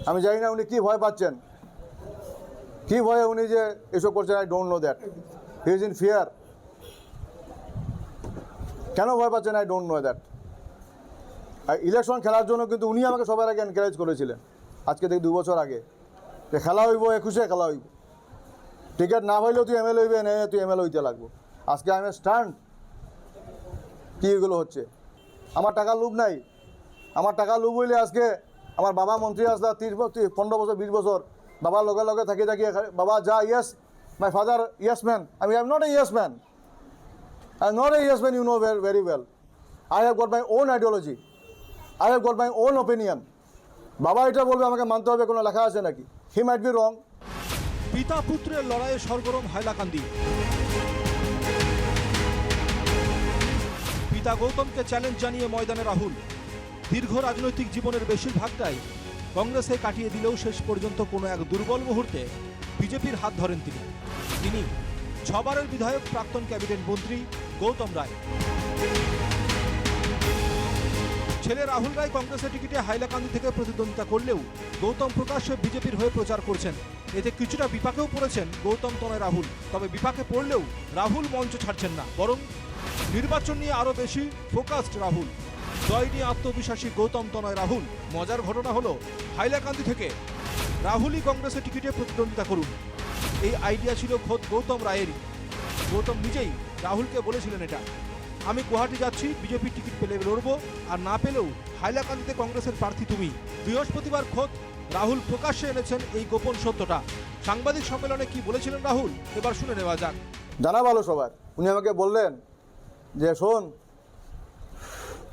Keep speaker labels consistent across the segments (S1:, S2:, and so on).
S1: আমি জানি না উনি কী ভয় পাচ্ছেন, কী ভয়ে উনি যে এসব করছেন। I don't know that, he is in fear. কেন ভয় পাচ্ছেন I don't know that. Election খেলার জন্য কিন্তু উনি আমাকে সবার আগে এনকারেজ করেছিলেন, আজকে থেকে 2 বছর আগে, যে খেলা হইব, 21-এ খেলা হইব, টিকিট না হইলেও তুই এমএলএ হইবে, না তুই এমএলএ হইতে লাগবো। আজকে আমি স্ট্যান্ড, কী এগুলো হচ্ছে? আমার টাকার লোভ নাই। আমার টাকা লোভ হইলে আজকে আমার বাবা মন্ত্রী আসলা 15 বছর 20 বছর, বাবার লগে লগে থাকি থাকি বাবা যা yes, my father yes man, আমি I am not a yes man, I am not a yes man, you know very well. I have got my own ideology, I have got my own opinion. বাবা এটা বলবে আমাকে মানতে হবে, কোনো লেখা আছে নাকি? হি মাইট বি রং।
S2: পিতা পুত্রের লড়াইয়ে সরগরম হাইলাকান্দি। পিতা গৌতমকে চ্যালেঞ্জ জানিয়ে ময়দানে রাহুল। দীর্ঘ রাজনৈতিক জীবনের বেশিরভাগটাই কংগ্রেসে কাটিয়ে দিলেও শেষ পর্যন্ত কোনো এক দুর্বল মুহূর্তে বিজেপির হাত ধরেন তিনি 6 বারের বিধায়ক, প্রাক্তন ক্যাবিনেট মন্ত্রী গৌতম রায়। ছেলে রাহুল রায় কংগ্রেসের টিকিটে হাইলাকান্দি থেকে প্রতিদ্বন্দ্বিতা করলেও গৌতম প্রকাশ্যে বিজেপির হয়ে প্রচার করছেন। এতে কিছুটা বিপাকেও পড়েছেন গৌতম তনয় রাহুল। তবে বিপাকে পড়লেও রাহুল মঞ্চ ছাড়ছেন না, বরং নির্বাচন নিয়ে আরও বেশি ফোকাসড রাহুল। জয় নিয়ে আত্মবিশ্বাসী গৌতম তনয় রাহুল। মজার ঘটনা হলো, হাইলাকান্দি থেকে রাহুলই কংগ্রেসের টিকিটে প্রতিদ্বন্দ্বিতা করুন, এই আইডিয়া ছিল খোদ গৌতম রায়েরই। গৌতম নিজেই রাহুলকে বলেছিলেন এটা, আমি গুয়াহাটি যাচ্ছি, বিজেপির টিকিট পেলে লড়বো, আর না পেলেও হাইলাকান্দিতে কংগ্রেসের প্রার্থী তুমি। বৃহস্পতিবার খোদ রাহুল প্রকাশ্যে এনেছেন এই গোপন সত্যটা। সাংবাদিক সম্মেলনে কি বলেছিলেন রাহুল, এবার শুনে নেওয়া যাক।
S1: জানা ভালো সবার। উনি আমাকে বললেন যে শোন,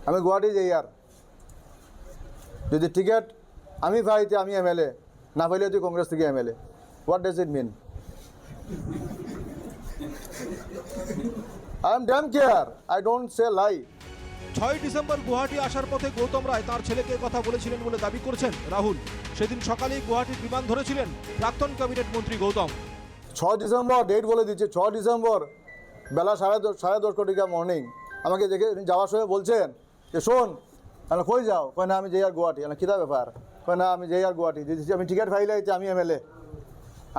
S1: আমি গুয়াহাটি যাই, আর যদি টিকিট আমি পাইতে আমি এমএলএ, না পাইলে তুই কংগ্রেস থেকে MLA. What does it mean? I am damn care, I don't say lie.
S2: 6 December Guwahati আসার পথে গৌতম রায় তার ছেলেকে কথা বলেছিলেন বলে দাবি করছেন রাহুল। সেদিন সকালেই গুয়াহাটির বিমান ধরেছিলেন প্রাক্তন ক্যাবিনেট মন্ত্রী গৌতম।
S1: 6 ডিসেম্বর ডেট বলে দিচ্ছে, 6 ডিসেম্বর বেলা 10:30 কোটিকা মর্নিং আমাকে দেখে যাওয়ার সময় বলছেন যে শোন, আমি কই যাও? কয় না আমি যাই আর গুয়াহাটি। আমি কিতা ব্যাপার? কয় না আমি যাই আর গুয়াহাটি, দিচ্ছি আমি টিকিট ফাইলাইতে আমি এমএলএ,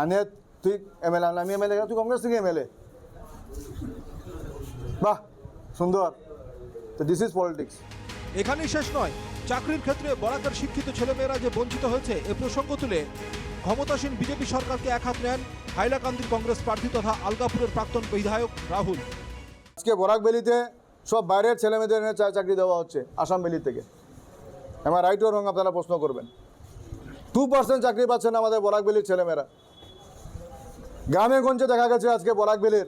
S1: আনে তুই এমএলএ, আমি এমএলএ, তুই কংগ্রেস থেকে এমএলএ। বাহ, সুন্দর। তো দিস ইজ পলিটিক্স।
S2: এখানেই শেষ নয়, চাকরির ক্ষেত্রে বরাকের শিক্ষিত ছেলেমেয়েরা যে বঞ্চিত হয়েছে এ প্রসঙ্গ তুলে ক্ষমতাসীন বিজেপি সরকারকে একহাত নেন হাইলাকান্দির কংগ্রেস প্রার্থী তথা আলগাপুরের প্রাক্তন বিধায়ক রাহুল।
S1: আজকে বরাক ভ্যালিতে সব বাইরের ছেলেমেয়েদের এনে চাকরি দেওয়া হচ্ছে আসাম ভ্যালি থেকে। আমার রাইট ও রং আপনারা প্রশ্ন করবেন। 2% চাকরি পাচ্ছেন আমাদের বরাক ভ্যালির ছেলেমেয়েরা। গ্রামে গঞ্জে দেখা গেছে আজকে বরাক ভ্যালির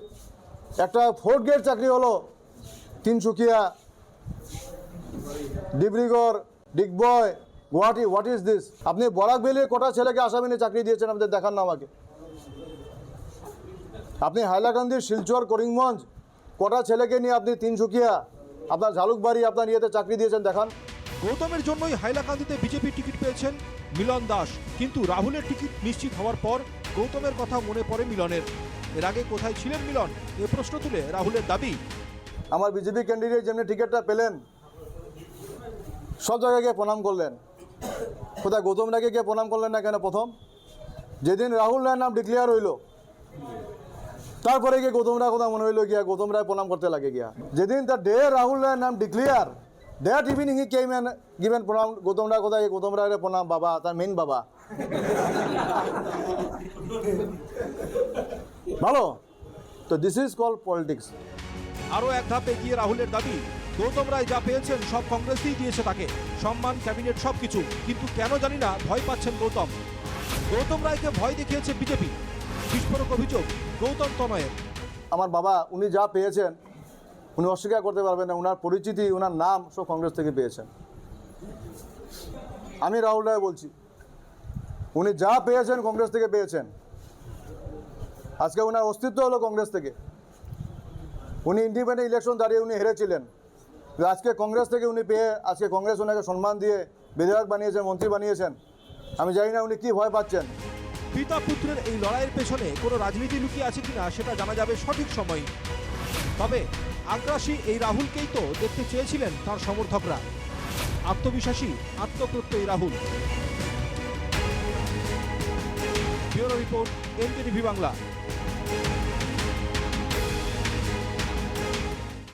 S1: একটা 4th গ্রেড চাকরি হলো Tinsukia, Dibrugarh, Digboi, Guwahati. What is this? আপনি বরাক ভ্যালির কটা ছেলেকে আসামে নিয়ে চাকরি দিয়েছেন আমাদের দেখান না আমাকে। আপনি হাইলাকান্দির শিলচর, করিমগঞ্জ কটা ছেলেকে নিয়ে আপনি তিনসুকিয়া, আপনার ঝালুকবাড়ি, আপনার ইয়েতে চাকরি দিয়েছেন দেখান।
S2: গৌতমের জন্যই হাইলাকান্দিতে বিজেপির টিকিট পেয়েছেন মিলন দাস। কিন্তু রাহুলের টিকিট নিশ্চিত হওয়ার পর গৌতমের কথা মনে পড়ে মিলনের। এর আগে কোথায় ছিলেন মিলন, এ প্রশ্ন তুলে রাহুলের দাবি,
S1: আমার বিজেপি ক্যান্ডিডেট যেমনি টিকিটটা পেলেন সব জায়গায় গিয়ে প্রণাম করলেন, কোথায় গৌতম রায়কে গিয়ে প্রণাম করলেন না কেন? প্রথম যেদিন রাহুল রায়ের নাম ডিক্লেয়ার হইল তারপরে গিয়ে গৌতম রায় কথা মনে হইলো গিয়া গৌতম রায় প্রণাম করতে লাগে গিয়া। যেদিন দ্য ডে রাহুল রায়ের নাম declare, that evening he came and given প্রণাম গৌতম রায় কোথায়? গৌতম রায়ের প্রণাম বাবা, তার মেইন বাবা। ভালো তো, দিস ইজ কল পলিটিক্স।
S2: আরও এক ধাপ এগিয়ে রাহুলের দাবি, গৌতম রায় যা পেয়েছেন সব কংগ্রেসই দিয়েছে তাকে, সম্মান, ক্যাবিনেট, সবকিছু। কিন্তু কেন জানি না ভয় পাচ্ছেন গৌতম। গৌতম রায়কে ভয় দেখিয়েছে বিজেপি। বিস্ফোরক অভিযোগ গৌতম তনয়ের।
S1: আমার বাবা উনি যা পেয়েছেন উনি অস্বীকার করতে পারবেন না। ওনার পরিচিতি, ওনার নাম সব কংগ্রেস থেকে পেয়েছেন। আমি রাহুল রায় বলছি, উনি যা পেয়েছেন কংগ্রেস থেকে পেয়েছেন। আজকে ওনার অস্তিত্ব হলো কংগ্রেস থেকে। উনি ইন্ডিপেন্ডেন্ট ইলেকশন দাঁড়িয়ে উনি হেরেছিলেন, আজকে কংগ্রেস থেকে উনি পেয়ে আজকে কংগ্রেস ওনাকে সম্মান দিয়ে বিধায়ক বানিয়েছেন, মন্ত্রী বানিয়েছেন। আমি জানি না উনি কী ভয় পাচ্ছেন।
S2: পিতা পুত্রের এই লড়াইয়ের পেছনে কোনো রাজনীতি লুকিয়ে আছে কিনা সেটা জানা যাবে সঠিক সময়। তবে আগ্রাসী এই রাহুলকেই তো দেখতে চেয়েছিলেন তার সমর্থকরা। আত্মবিশ্বাসী, আত্মপ্রত্যয়ী রাহুল। Report, NKTV Bangla.